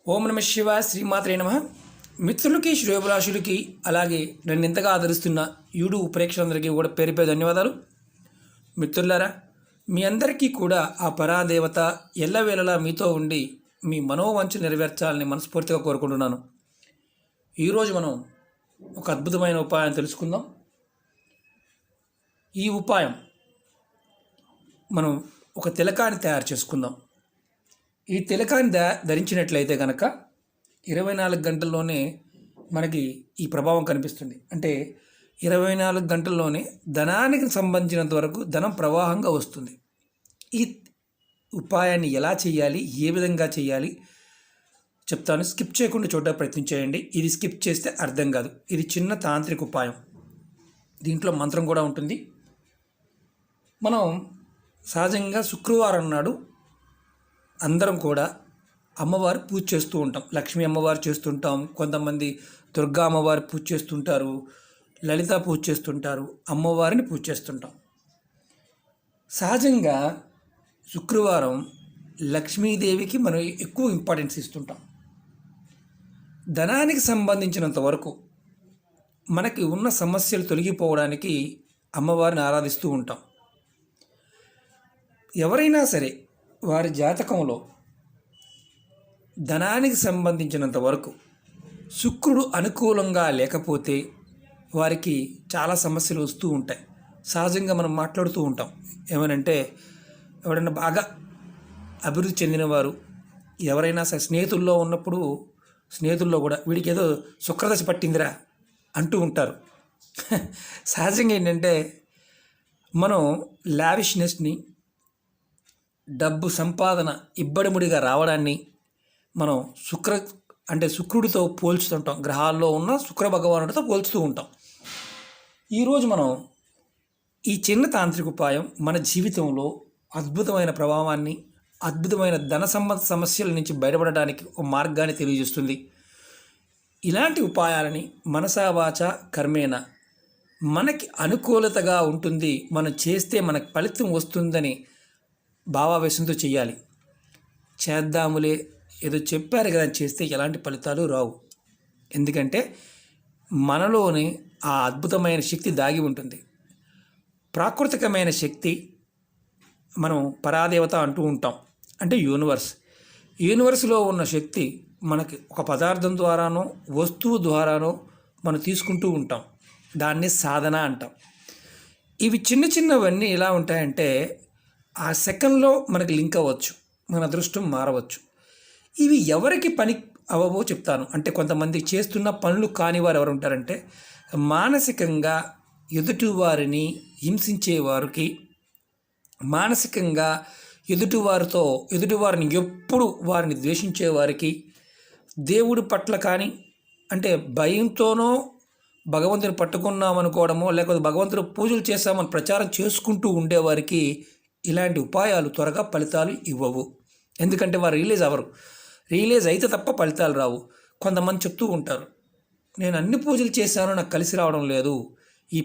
ఓం నమ శివాయ శ్రీమాత్రే నమ. మిత్రులకి శ్రేయోభిలాషులకి అలాగే నన్ను ఎంతగా ఆదరిస్తున్న యూట్యూబ్ ప్రేక్షకులందరికీ కూడా పేరు పేరు ధన్యవాదాలు. మిత్రులారా, మీ అందరికీ కూడా ఆ పరాదేవత ఎల్లవేళలా మీతో ఉండి మీ మనోవంచ నెరవేర్చాలని మనస్ఫూర్తిగా కోరుకుంటున్నాను. ఈరోజు మనం ఒక అద్భుతమైన ఉపాయం తెలుసుకుందాం. ఈ ఉపాయం మనం ఒక తిలకాన్ని తయారు చేసుకుందాం. ఈ తిలకాన్ని ధరించినట్లయితే కనుక 24 గంటల్లోనే మనకి ఈ ప్రభావం కనిపిస్తుంది. అంటే 24 గంటల్లోనే ధనానికి సంబంధించినంత వరకు ధనం ప్రవాహంగా వస్తుంది. ఈ ఉపాయాన్ని ఎలా చేయాలి, ఏ విధంగా చేయాలి చెప్తాను. స్కిప్ చేయకుండా చూడడానికి ప్రయత్నం చేయండి. ఇది స్కిప్ చేస్తే అర్థం కాదు. ఇది చిన్న తాంత్రిక ఉపాయం. దీంట్లో మంత్రం కూడా ఉంటుంది. మనం సహజంగా శుక్రవారం నాడు అందరం కూడా అమ్మవారు పూజ చేస్తూ ఉంటాం. లక్ష్మీ అమ్మవారు చేస్తుంటాం, కొంతమంది దుర్గా అమ్మవారు పూజ చేస్తుంటారు, లలిత పూజ చేస్తుంటారు, అమ్మవారిని పూజ చేస్తుంటాం. సహజంగా శుక్రవారం లక్ష్మీదేవికి మనం ఎక్కువ ఇంపార్టెన్స్ ఇస్తుంటాం. ధనానికి సంబంధించినంత వరకు మనకి ఉన్న సమస్యలు తొలగిపోవడానికి అమ్మవారిని ఆరాధిస్తూ ఉంటాం. ఎవరైనా సరే వారి జాతకంలో ధనానికి సంబంధించినంత వరకు శుక్రుడు అనుకూలంగా లేకపోతే వారికి చాలా సమస్యలు వస్తూ ఉంటాయి. సహజంగా మనం మాట్లాడుతూ ఉంటాం. ఏమనంటే, ఎవరైనా బాగా అభివృద్ధి చెందినవారు ఎవరైనా సరే స్నేహితుల్లో ఉన్నప్పుడు స్నేహితుల్లో కూడా వీడికి ఏదో శుక్రదశ పట్టిందిరా అంటూ ఉంటారు. సహజంగా ఏంటంటే, మనం లావిష్నెస్ని, డబ్బు సంపాదన ఇబ్బడిముడిగా రావడాన్ని మనం శుక్రుడితో పోల్చుతుంటాం. గ్రహాల్లో ఉన్న శుక్ర భగవానుడితో పోల్చుతూ ఉంటాం. ఈరోజు మనం ఈ చిన్న తాంత్రిక ఉపాయం మన జీవితంలో అద్భుతమైన ప్రభావాన్ని, అద్భుతమైన ధన సంబంధ సమస్యల నుంచి బయటపడడానికి ఒక మార్గాన్ని తెలియజేస్తుంది. ఇలాంటి ఉపాయాలని మనసా వాచ కర్మేణ మనకి అనుకూలతగా ఉంటుంది, మనం చేస్తే మనకు ఫలితం వస్తుందని భావావేశంతో చేయాలి. చేద్దాములే, ఏదో చెప్పారు కదా చేస్తే ఎలాంటి ఫలితాలు రావు. ఎందుకంటే మనలోని ఆ అద్భుతమైన శక్తి దాగి ఉంటుంది. ప్రాకృతికమైన శక్తి మనం పరాదేవత అంటూ ఉంటాం. అంటే యూనివర్స్లో ఉన్న శక్తి మనకి ఒక పదార్థం ద్వారానో వస్తువు ద్వారానో మనం తీసుకుంటూ ఉంటాం. దాన్ని సాధన అంటాం. ఇవి చిన్న చిన్నవన్నీ ఎలా ఉంటాయంటే ఆ సెకండ్లో మనకి లింక్ అవ్వచ్చు, మన అదృష్టం మారవచ్చు. ఇవి ఎవరికి పని అవ్వవో చెప్తాను. అంటే కొంతమంది చేస్తున్న పనులు కాని వారు ఎవరు ఉంటారంటే, మానసికంగా ఎదుటివారిని హింసించే వారికి, మానసికంగా ఎదుటివారిని ఎప్పుడు వారిని ద్వేషించే వారికి, దేవుడి పట్ల కానీ అంటే భయంతోనో భగవంతుని పట్టుకున్నామనుకోవడమో లేకపోతే భగవంతుడు పూజలు చేస్తామని ప్రచారం చేసుకుంటూ ఉండేవారికి ఇలాంటి ఉపాయాలు త్వరగా ఫలితాలు ఇవ్వవు. ఎందుకంటే వారు రియలైజ్ అయితే తప్ప ఫలితాలు రావు. కొంతమంది చెప్తూ ఉంటారు, నేను అన్ని పూజలు చేశాను, నాకు కలిసి రావడం లేదు. ఈ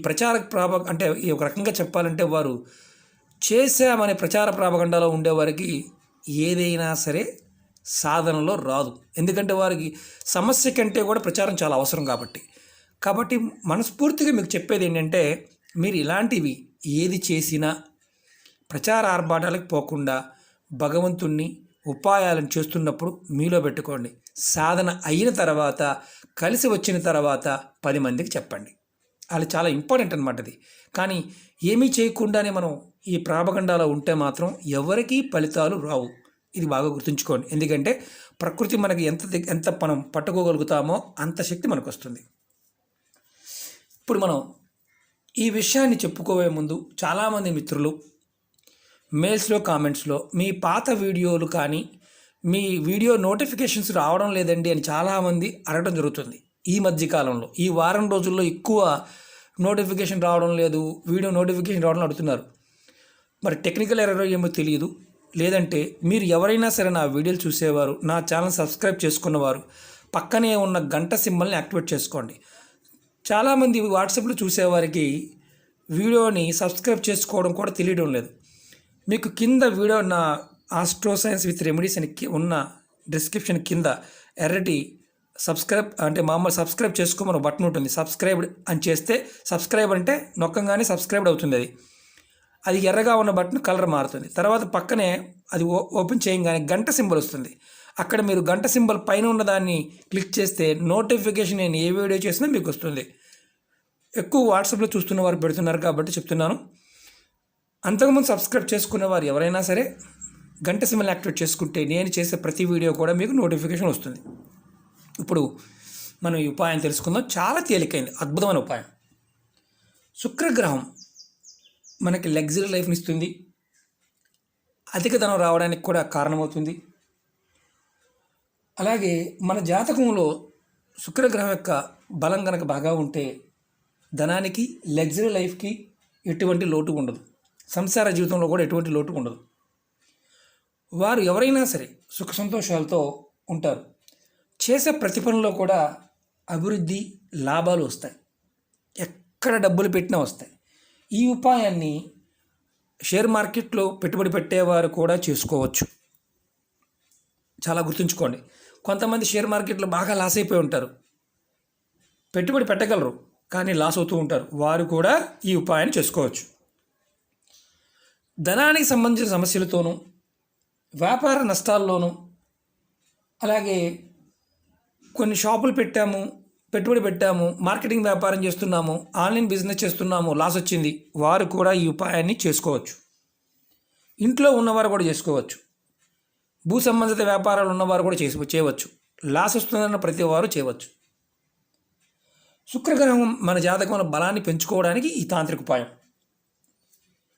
అంటే ఈ ఒక రకంగా చెప్పాలంటే వారు చేశామనే ప్రచార ప్రాపగండాలో ఉండేవారికి ఏదైనా సరే సాధనలో రాదు. ఎందుకంటే వారికి సమస్య కంటే కూడా ప్రచారం చాలా అవసరం కాబట్టి మనస్ఫూర్తిగా మీకు చెప్పేది ఏంటంటే, మీరు ఇలాంటివి ఏది చేసినా ప్రచార ఆర్భాటాలకు పోకుండా భగవంతుణ్ణి ఉపాయాలను చేస్తున్నప్పుడు మీలో పెట్టుకోండి. సాధన అయిన తర్వాత, కలిసి వచ్చిన తర్వాత 10 మందికి చెప్పండి. అది చాలా ఇంపార్టెంట్ అనమాట. అది కానీ ఏమీ చేయకుండానే మనం ఈ ప్రాపగండాలో ఉంటే మాత్రం ఎవరికీ ఫలితాలు రావు. ఇది బాగా గుర్తుంచుకోండి. ఎందుకంటే ప్రకృతి మనకి ఎంత మనం పట్టుకోగలుగుతామో అంత శక్తి మనకు వస్తుంది. ఇప్పుడు మనం ఈ విషయాన్ని చెప్పుకోవే ముందు చాలామంది మిత్రులు మెయిల్స్లో, కామెంట్స్లో మీ పాత వీడియోలు కానీ మీ వీడియో నోటిఫికేషన్స్ రావడం లేదండి అని చాలామంది అడగడం జరుగుతుంది. ఈ మధ్యకాలంలో ఈ వారం రోజుల్లో ఎక్కువ నోటిఫికేషన్ రావడం లేదు, వీడియో నోటిఫికేషన్ రావడం అడుగుతున్నారు. మరి టెక్నికల్ ఎర్రర్ ఏమో తెలియదు. లేదంటే మీరు ఎవరైనా సరే నా వీడియోలు చూసేవారు, నా ఛానల్ సబ్స్క్రైబ్ చేసుకున్నవారు పక్కనే ఉన్న గంట సింబల్ని యాక్టివేట్ చేసుకోండి. చాలామంది వాట్సాప్లో చూసేవారికి వీడియోని సబ్స్క్రైబ్ చేసుకోవడం కూడా తెలియడం లేదు. మీకు కింద వీడియో నా ఆస్ట్రో సైన్స్ విత్ రెమెడీస్ అని ఉన్న డిస్క్రిప్షన్ కింద ఎర్రటి సబ్స్క్రైబ్ అంటే మామూలు సబ్స్క్రైబ్ చేసుకోమని బటన్ ఉంటుంది. సబ్స్క్రైబ్డ్ అని చేస్తే సబ్స్క్రైబ్ అంటే నొక్కంగానే సబ్స్క్రైబ్డ్ అవుతుంది. అది ఎర్రగా ఉన్న బటన్ కలర్ మారుతుంది. తర్వాత పక్కనే అది ఓపెన్ చేయగానే గంట సింబల్ వస్తుంది. అక్కడ మీరు గంట సింబల్ పైన ఉన్నదాన్ని క్లిక్ చేస్తే నోటిఫికేషన్ నేను ఏ వీడియో చేసినా మీకు వస్తుంది. ఎక్కువ వాట్సాప్లో చూస్తున్న వారు పెడుతున్నారు కాబట్టి చెప్తున్నాను. అంతకుముందు సబ్స్క్రైబ్ చేసుకున్న వారు ఎవరైనా సరే గంట సింబల్ యాక్టివేట్ చేసుకుంటే నేను చేసే ప్రతి వీడియో కూడా మీకు నోటిఫికేషన్ వస్తుంది. ఇప్పుడు మనం ఈ ఉపాయం తెలుసుకుందాం. చాలా తేలికైంది, అద్భుతమైన ఉపాయం. శుక్రగ్రహం మనకి లగ్జరీ లైఫ్ని ఇస్తుంది, అధిక ధనం రావడానికి కూడా కారణమవుతుంది. అలాగే మన జాతకంలో శుక్రగ్రహం యొక్క బలం కనుక బాగా ఉంటే ధనానికి, లగ్జరీ లైఫ్కి ఎటువంటి లోటు ఉండదు. సంసార జీవితంలో కూడా ఎటువంటి లోటు ఉండదు. వారు ఎవరైనా సరే సుఖ సంతోషాలతో ఉంటారు. చేసే ప్రతి పనిలో కూడా అభివృద్ధి, లాభాలు వస్తాయి. ఎక్కడ డబ్బులు పెట్టినా వస్తాయి. ఈ ఉపాయాన్ని షేర్ మార్కెట్లో పెట్టుబడి పెట్టేవారు కూడా చేసుకోవచ్చు. చాలా గుర్తుంచుకోండి. కొంతమంది షేర్ మార్కెట్లో బాగా లాస్ అయిపోయి ఉంటారు. పెట్టుబడి పెట్టగలరు కానీ లాస్ అవుతూ ఉంటారు. వారు కూడా ఈ ఉపాయాన్ని చేసుకోవచ్చు. ధనానికి సంబంధించిన సమస్యలతోనూ, వ్యాపార నష్టాల్లోనూ, అలాగే కొన్ని షాపులు పెట్టాము, పెట్టుబడి పెట్టాము, మార్కెటింగ్ వ్యాపారం చేస్తున్నాము, ఆన్లైన్ బిజినెస్ చేస్తున్నాము, లాస్ వచ్చింది, వారు కూడా ఈ ఉపాయాన్ని చేసుకోవచ్చు. ఇంట్లో ఉన్నవారు కూడా చేసుకోవచ్చు. భూ సంబంధిత వ్యాపారాలు ఉన్నవారు కూడా చేయవచ్చు. లాస్ వస్తుందన్న ప్రతి వారు చేయవచ్చు. శుక్రగ్రహం మన జాతకంలో బలాన్ని పెంచుకోవడానికి ఈ తాంత్రిక ఉపాయం.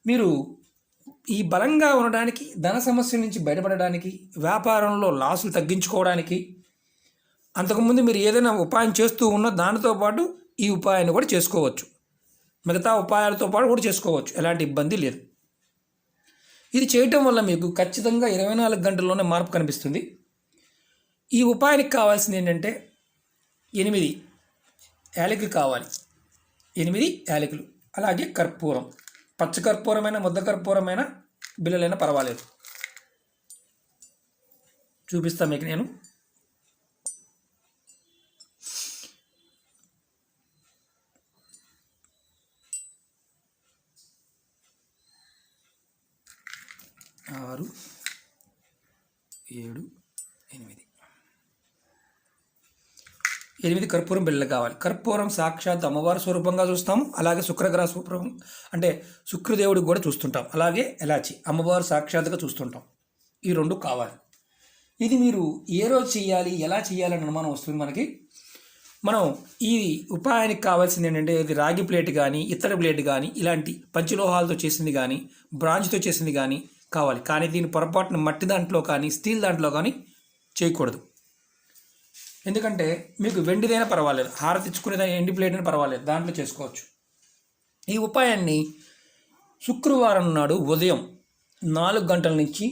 మీరు ఈ బలంగా ఉండడానికి, ధన సమస్య నుంచి బయటపడడానికి, వ్యాపారంలో లాసులు తగ్గించుకోవడానికి, అంతకుముందు మీరు ఏదైనా ఉపాయం చేస్తూ ఉన్న దానితో పాటు ఈ ఉపాయాన్ని కూడా చేసుకోవచ్చు. మిగతా ఉపాయాలతో పాటు కూడా చేసుకోవచ్చు, ఎలాంటి ఇబ్బంది లేదు. ఇది చేయటం వల్ల మీకు ఖచ్చితంగా 24 గంటల్లోనే మార్పు కనిపిస్తుంది. ఈ ఉపాయానికి కావాల్సింది ఏంటంటే 8 యాలకులు కావాలి. 8 యాలకులు, అలాగే కర్పూరం, పచ్చ కర్పూరమైన, ముద్ద కర్పూరమైన, బిళ్ళలైనా పర్వాలేదు. చూపిస్తాను మీకు నేను. ఆరు, 7, 8 కర్పూరం బిళ్ళలు కావాలి. కర్పూరం సాక్షాత్ అమ్మవారి స్వరూపంగా చూస్తాము. అలాగే శుక్రగ్రహ స్వరూపం అంటే శుక్రదేవుడికి కూడా చూస్తుంటాం. అలాగే ఎలాచి అమ్మవారు సాక్షాత్గా చూస్తుంటాం. ఈ 2 కావాలి. ఇది మీరు ఏ రోజు చేయాలి, ఎలా చేయాలని అనుమానం వస్తుంది మనకి. మనం ఈ ఉపాయానికి కావాల్సింది ఏంటంటే ఇది రాగి ప్లేట్ కానీ, ఇత్తడి ప్లేట్ కానీ, ఇలాంటి పంచలోహాలతో చేసింది కానీ, బ్రాంజ్తో చేసింది కానీ కావాలి. కానీ దీని పొరపాటున మట్టి దాంట్లో కానీ, స్టీల్ దాంట్లో కానీ చేయకూడదు. ఎందుకంటే మీకు వెండిదైనా పర్వాలేదు, హారతి ఇచ్చుకునేదైనా ఎండి ప్లేట్ అయినా పర్వాలేదు, దాంట్లో చేసుకోవచ్చు. ఈ ఉపాయాన్ని శుక్రవారం నాడు ఉదయం 4 గంటల నుంచి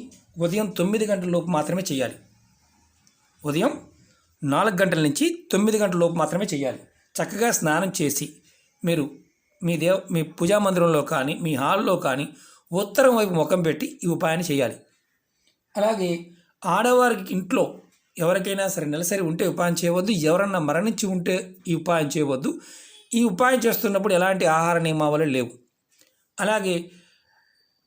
ఉదయం 9 గంటల లోపు మాత్రమే చేయాలి. ఉదయం 4 గంటల నుంచి 9 గంటల లోపు మాత్రమే చేయాలి. చక్కగా స్నానం చేసి మీరు మీ పూజా మందిరంలో కానీ, మీ హాల్లో కానీ ఉత్తరం వైపు ముఖం పెట్టి ఈ ఉపాయాన్ని చేయాలి. అలాగే ఆడవారికి ఇంట్లో ఎవరికైనా సరే నెలసరి ఉంటే ఉపాయం చేయవద్దు. ఎవరన్నా మరణించి ఉంటే ఈ ఉపాయం చేయవద్దు. ఈ ఉపాయం చేస్తున్నప్పుడు ఎలాంటి ఆహార నియమావళి లేవు. అలాగే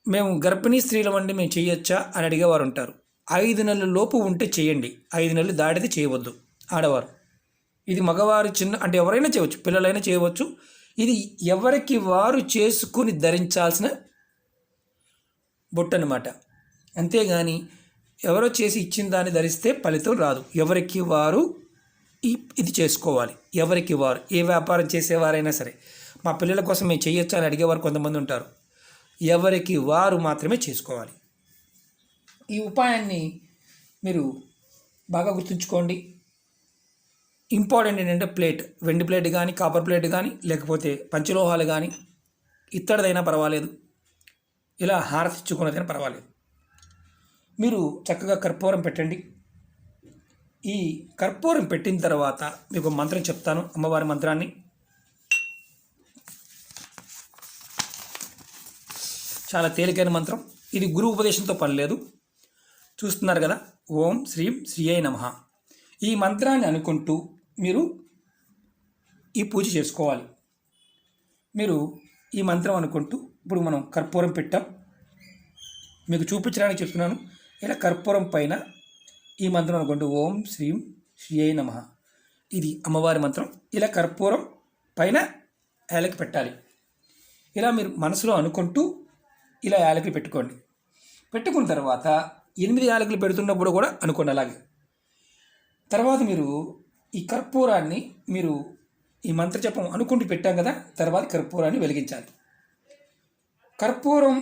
మేము గర్భిణీ స్త్రీల వంటి మేము చేయొచ్చా అని అడిగేవారు ఉంటారు. 5 నెలల లోపు ఉంటే చేయండి, 5 నెలలు దాటితే చేయవద్దు ఆడవారు. ఇది మగవారు అంటే ఎవరైనా చేయవచ్చు, పిల్లలైనా చేయవచ్చు. ఇది ఎవరికి వారు చేసుకుని ధరించాల్సిన బొట్టు అన్నమాట. అంతేగాని ఎవరో చేసి ఇచ్చిన దాన్ని ధరిస్తే ఫలితం రాదు. ఎవరికి వారు ఇది చేసుకోవాలి. ఎవరికి వారు, ఏ వ్యాపారం చేసేవారైనా సరే, మా పిల్లల కోసం మేము చేయొచ్చా అని అడిగేవారు కొంతమంది ఉంటారు. ఎవరికి వారు మాత్రమే చేసుకోవాలి. ఈ ఉపాయాన్ని మీరు బాగా గుర్తుంచుకోండి. ఇంపార్టెంట్ ఏంటంటే ప్లేట్, వెండి ప్లేట్ కానీ, కాపర్ ప్లేట్ కానీ, లేకపోతే పంచలోహాలు కానీ, ఇత్తడిదైనా పర్వాలేదు, ఇలా హారతి ఇచ్చుకున్నదైనా పర్వాలేదు. మీరు చక్కగా కర్పూరం పెట్టండి. ఈ కర్పూరం పెట్టిన తర్వాత మీకు మంత్రం చెప్తాను, అమ్మవారి మంత్రాన్ని. చాలా తేలికైన మంత్రం. ఇది గురు ఉపదేశంతో పని లేదు. చూస్తున్నారు కదా, ఓం శ్రీం శ్రీయై నమః. ఈ మంత్రాన్ని అనుకుంటూ మీరు ఈ పూజ చేసుకోవాలి. మీరు ఈ మంత్రం అనుకుంటూ, ఇప్పుడు మనం కర్పూరం పెట్టాం, మీకు చూపించడానికి చెప్తున్నాను. ఇలా కర్పూరం పైన ఈ మంత్రం అనుకుంటూ ఓం శ్రీం శ్రీయై నమః, ఇది అమ్మవారి మంత్రం. ఇలా కర్పూరం పైన యాలకి పెట్టాలి. ఇలా మీరు మనసులో అనుకుంటూ ఇలా యాలకులు పెట్టుకోండి. పెట్టుకున్న తర్వాత 8 యాలకులు పెడుతున్నప్పుడు కూడా అనుకోండి అలాగే. తర్వాత మీరు ఈ కర్పూరాన్ని మీరు ఈ మంత్రజపం అనుకుంటూ పెట్టాం కదా, తర్వాత కర్పూరాన్ని వెలిగించాలి. కర్పూరం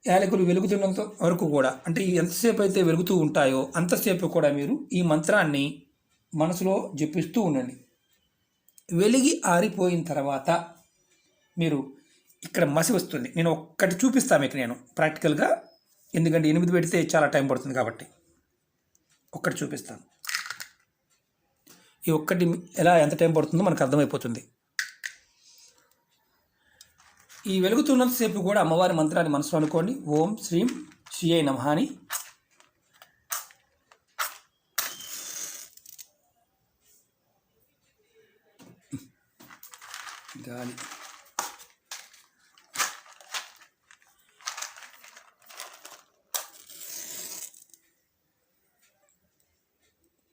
యాలకులు వెలుగుతున్నంత వరకు కూడా, అంటే ఎంతసేపు అయితే వెలుగుతూ ఉంటాయో అంతసేపు కూడా మీరు ఈ మంత్రాన్ని మనసులో జపిస్తూ ఉండండి. వెలిగి ఆరిపోయిన తర్వాత మీరు ఇక్కడ మసి వస్తుంది. నేను ఒక్కటి చూపిస్తాను మీకు నేను ప్రాక్టికల్గా, ఎందుకంటే 8 పెడితే చాలా టైం పడుతుంది కాబట్టి ఒక్కటి చూపిస్తాను. ఈ ఒక్కటి ఎలా ఎంత టైం పడుతుందో మనకు అర్థమైపోతుంది. ఈ వెలుగుతున్నంతసేపు కూడా అమ్మవారి మంత్రాన్ని మనసులో అనుకోండి. ఓం శ్రీం శ్రీయై నమః అని. గాలి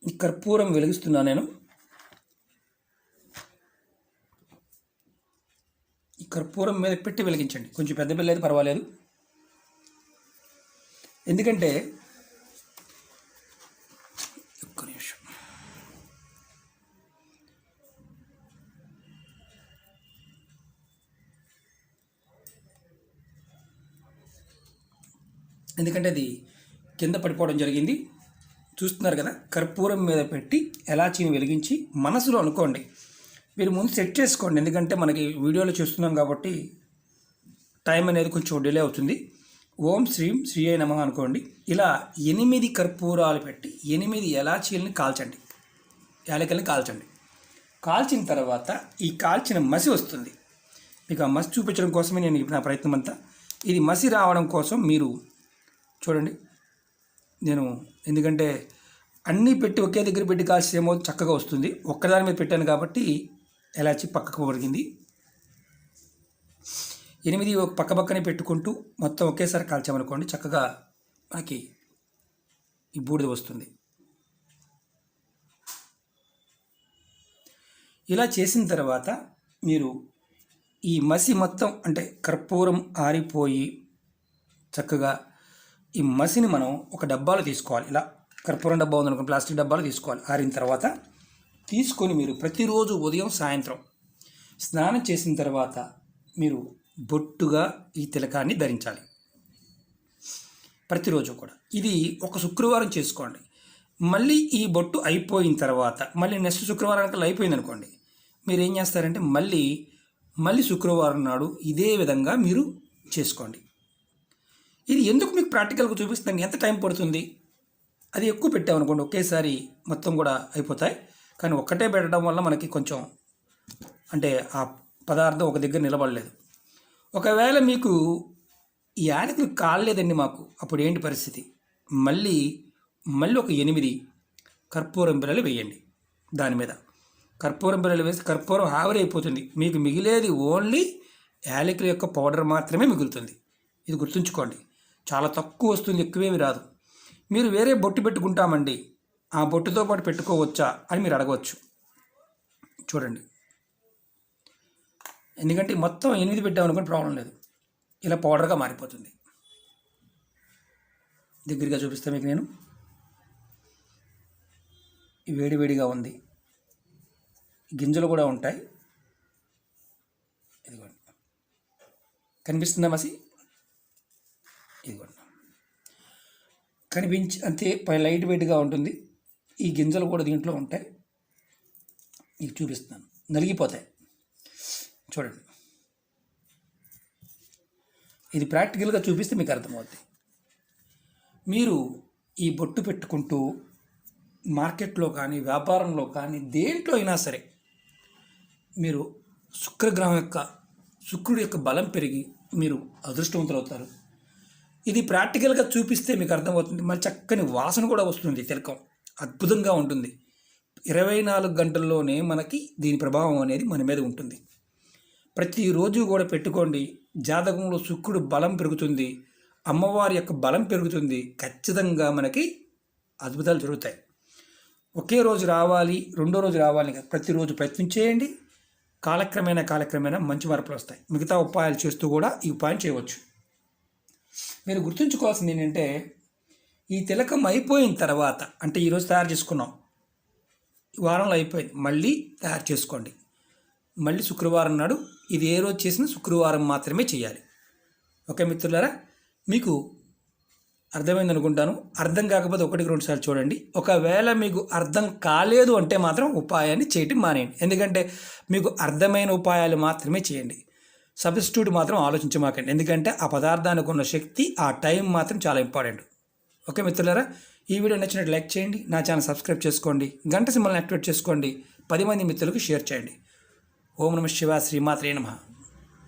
ఈ కర్పూరం వెలిగిస్తున్నాను నేను. ఈ కర్పూరం మీద పెట్టి వెలిగించండి. కొంచెం పెద్ద బిల్ల అయితే పర్వాలేదు, ఎందుకంటే ఒక్క నిమిషం. ఎందుకంటే అది కింద పడిపోవడం జరిగింది. చూస్తున్నారు కదా, కర్పూరం మీద పెట్టి ఎలాచీని వెలిగించి మనసులో అనుకోండి. మీరు ముందు సెట్ చేసుకోండి, ఎందుకంటే మనకి వీడియోలో చూస్తున్నాం కాబట్టి టైం అనేది కొంచెం డిలే అవుతుంది. ఓం శ్రీం శ్రీయై నమః అనుకోండి. ఇలా 8 కర్పూరాలు పెట్టి 8 ఎలాచీలని కాల్చండి, యాలకుల్ని కాల్చండి. కాల్చిన తర్వాత ఈ కాల్చిన మసి వస్తుంది. మీకు ఆ మసి చూపించడం కోసమే నేను నా ప్రయత్నం అంతా. ఇది మసి రావడం కోసం మీరు చూడండి. నేను ఎందుకంటే అన్నీ పెట్టి ఒకే దగ్గర పెట్టి కాల్చేమో చక్కగా వస్తుంది. ఒక్కదాని మీద పెట్టాను కాబట్టి ఎలాచి పక్కకు పడిగింది. 8 పక్క పక్కనే పెట్టుకుంటూ మొత్తం ఒకేసారి కాల్చామనుకోండి, చక్కగా మనకి ఈ బూడిద వస్తుంది. ఇలా చేసిన తర్వాత మీరు ఈ మసి మొత్తం, అంటే కర్పూరం ఆరిపోయి చక్కగా ఈ మసిని మనం ఒక డబ్బాలో తీసుకోవాలి. ఇలా కర్పూరం డబ్బా ఉందనుకోండి, ప్లాస్టిక్ డబ్బాలో తీసుకోవాలి. ఆరిన తర్వాత తీసుకొని మీరు ప్రతిరోజు ఉదయం సాయంత్రం స్నానం చేసిన తర్వాత మీరు బొట్టుగా ఈ తిలకాన్ని ధరించాలి. ప్రతిరోజు కూడా ఇది ఒక శుక్రవారం చేసుకోండి. మళ్ళీ ఈ బొట్టు అయిపోయిన తర్వాత మళ్ళీ నెక్స్ట్ శుక్రవారానికి అయిపోయింది అనుకోండి, మీరు ఏం చేస్తారంటే మళ్ళీ శుక్రవారం నాడు ఇదే విధంగా మీరు చేసుకోండి. ఇది ఎందుకు మీకు ప్రాక్టికల్గా చూపిస్తాను. ఎంత టైం పడుతుంది, అది ఎక్కువ పెట్టామనుకోండి ఒకేసారి మొత్తం కూడా అయిపోతాయి. కానీ ఒక్కటే పెట్టడం వల్ల మనకి కొంచెం, అంటే ఆ పదార్థం ఒక దగ్గర నిలబడలేదు. ఒకవేళ మీకు ఈ యాలకులు కాలేదండి మాకు, అప్పుడు ఏంటి పరిస్థితి? మళ్ళీ ఒక 8 కర్పూరం బిళ్ళలు వేయండి. దాని మీద కర్పూరం బిళ్ళలు వేసి కర్పూరం ఆవిరైపోతుంది. మీకు మిగిలేది ఓన్లీ యాలకుల యొక్క పౌడర్ మాత్రమే మిగులుతుంది. ఇది గుర్తుంచుకోండి. చాలా తక్కువ వస్తుంది, ఎక్కువేమి రాదు. మీరు వేరే బొట్టు పెట్టుకుంటామండి, ఆ బొట్టుతో పాటు పెట్టుకోవచ్చా అని మీరు అడగవచ్చు. చూడండి, ఎందుకంటే మొత్తం 8 పెట్టామనుకోండి ప్రాబ్లం లేదు, ఇలా పౌడర్గా మారిపోతుంది. దగ్గరగా చూపిస్తే మీకు నేను, వేడివేడిగా ఉంది, గింజలు కూడా ఉంటాయి. ఇదిగోండి, కనిపిస్తుందా మసి? ఇదిగోండి, అంతే లైట్ వెయిట్గా ఉంటుంది. ఈ గింజలు కూడా దీంట్లో ఉంటాయి. మీకు చూపిస్తున్నాను, నలిగిపోతాయి. చూడండి, ఇది ప్రాక్టికల్గా చూపిస్తే మీకు అర్థమవుతుంది. మీరు ఈ బొట్టు పెట్టుకుంటూ మార్కెట్లో కానీ వ్యాపారంలో కానీ దేంట్లో అయినా సరే మీరు శుక్రుడి యొక్క బలం పెరిగి మీరు అదృష్టవంతులు అవుతారు. ఇది ప్రాక్టికల్గా చూపిస్తే మీకు అర్థమవుతుంది. మళ్ళీ చక్కని వాసన కూడా వస్తుంది. తిలకం అద్భుతంగా ఉంటుంది. 24 గంటల్లోనే మనకి దీని ప్రభావం అనేది మన మీద ఉంటుంది. ప్రతిరోజు కూడా పెట్టుకోండి. జాతకంలో శుక్రుడు బలం పెరుగుతుంది, అమ్మవారి యొక్క బలం పెరుగుతుంది. ఖచ్చితంగా మనకి అద్భుతాలు జరుగుతాయి. ఒకే రోజు రావాలి, రెండో రోజు రావాలి కాదు, ప్రతిరోజు ప్రయత్నం చేయండి. కాలక్రమేణా మంచి మార్పులు వస్తాయి. మిగతా ఉపాయాలు చేస్తూ కూడా ఈ ఉపాయం చేయవచ్చు. మీరు గుర్తుంచుకోవాల్సింది ఏంటంటే, ఈ తిలకం అయిపోయిన తర్వాత, అంటే ఈరోజు తయారు చేసుకున్నాం, ఈ వారంలో అయిపోయింది, మళ్ళీ తయారు చేసుకోండి. మళ్ళీ శుక్రవారం నాడు ఇది ఏ రోజు చేసినా శుక్రవారం మాత్రమే చేయాలి. ఓకే మిత్రులారా, మీకు అర్థమైంది అనుకుంటాను. అర్థం కాకపోతే 1-2 సార్లు చూడండి. ఒకవేళ మీకు అర్థం కాలేదు అంటే మాత్రం ఉపాయాన్ని చేయటం మానేయండి. ఎందుకంటే మీకు అర్థమైన ఉపాయాలు మాత్రమే చేయండి. సబ్స్టిట్యూట్ మాత్రం ఆలోచించమాకండి. ఎందుకంటే ఆ పదార్థానికి ఉన్న శక్తి, ఆ టైం మాత్రం చాలా ఇంపార్టెంట్. ఓకే మిత్రులారా, ఈ వీడియో నచ్చినట్టు లైక్ చేయండి, నా ఛానల్ సబ్స్క్రైబ్ చేసుకోండి, గంట సింబల్ని యాక్టివేట్ చేసుకోండి, 10 మంది మిత్రులకు షేర్ చేయండి. ఓం నమః శివాయ, శ్రీమాత్రే నమః.